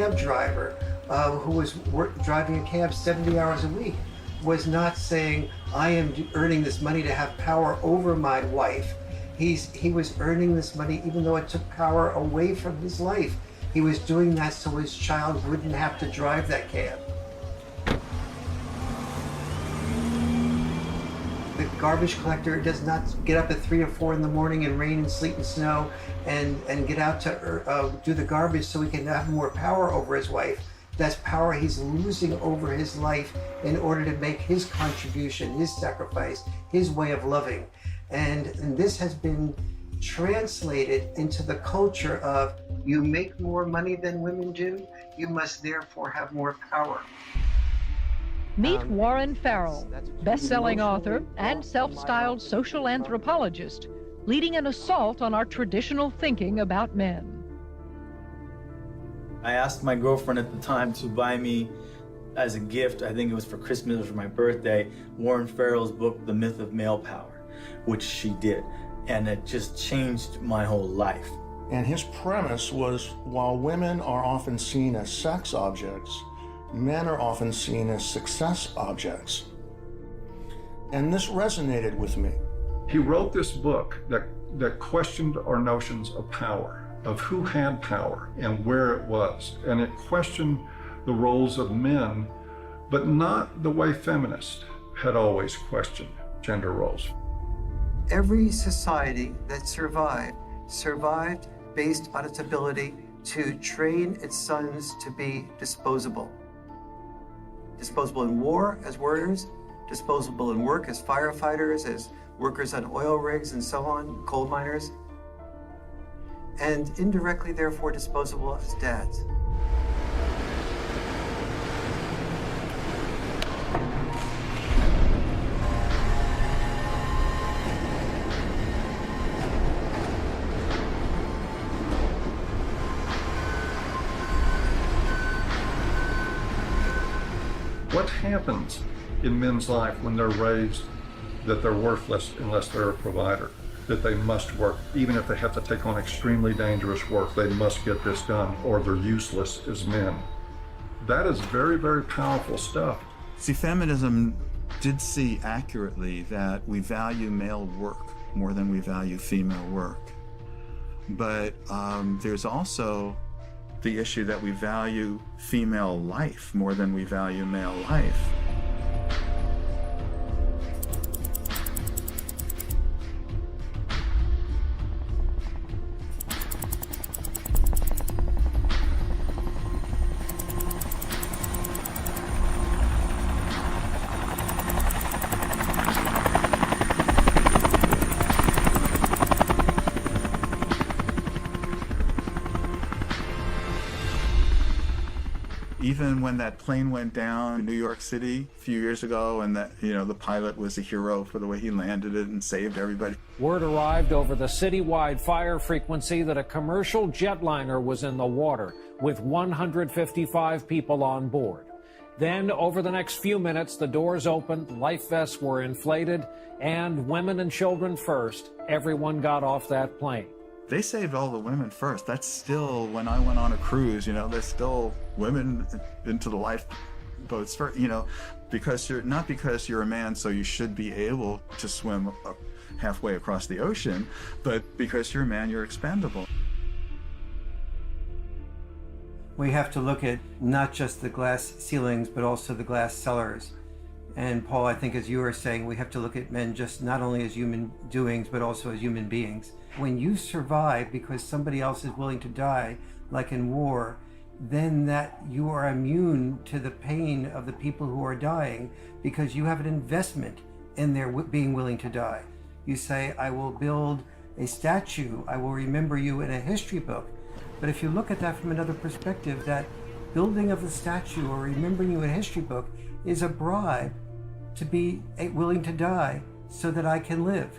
cab driver who was driving a cab 70 hours a week was not saying, I am earning this money to have power over my wife. He was earning this money even though it took power away from his life. He was doing that so his child wouldn't have to drive that cab. The garbage collector does not get up at 3 or 4 in the morning in rain and sleet and snow and get out to do the garbage so he can have more power over his wife. That's power he's losing over his life in order to make his contribution, his sacrifice, his way of loving. And this has been translated into the culture of, you make more money than women do, you must therefore have more power. Meet Warren Farrell, best-selling author and self-styled social anthropologist, leading an assault on our traditional thinking about men. I asked my girlfriend at the time to buy me as a gift, I think it was for Christmas or for my birthday, Warren Farrell's book, The Myth of Male Power, which she did. And it just changed my whole life. And his premise was, while women are often seen as sex objects, men are often seen as success objects. And this resonated with me. He wrote this book that questioned our notions of power, of who had power and where it was. And it questioned the roles of men, but not the way feminists had always questioned gender roles. Every society that survived based on its ability to train its sons to be disposable. Disposable in war as warriors, disposable in work as firefighters, as workers on oil rigs and so on, coal miners, and indirectly, therefore, disposable as dads. What happens in men's life when they're raised that they're worthless unless they're a provider, that they must work, even if they have to take on extremely dangerous work, they must get this done or they're useless as men? That is very, very powerful stuff. See, feminism did see accurately that we value male work more than we value female work. But there's also the issue that we value female life more than we value male life. Even when that plane went down in New York City a few years ago, and that, the pilot was a hero for the way he landed it and saved everybody. Word arrived over the citywide fire frequency that a commercial jetliner was in the water with 155 people on board. Then, over the next few minutes, the doors opened, life vests were inflated, and women and children first, everyone got off that plane. They saved all the women first. That's still, when I went on a cruise, there's still women into the lifeboats first, because not because you're a man, so you should be able to swim halfway across the ocean, but because you're a man, you're expendable. We have to look at not just the glass ceilings, but also the glass cellars. And Paul, I think as you were saying, we have to look at men just not only as human doings, but also as human beings. When you survive because somebody else is willing to die, like in war, then that you are immune to the pain of the people who are dying because you have an investment in their being willing to die. You say, I will build a statue, I will remember you in a history book. But if you look at that from another perspective, that building of the statue or remembering you in a history book is a bribe to be willing to die so that I can live.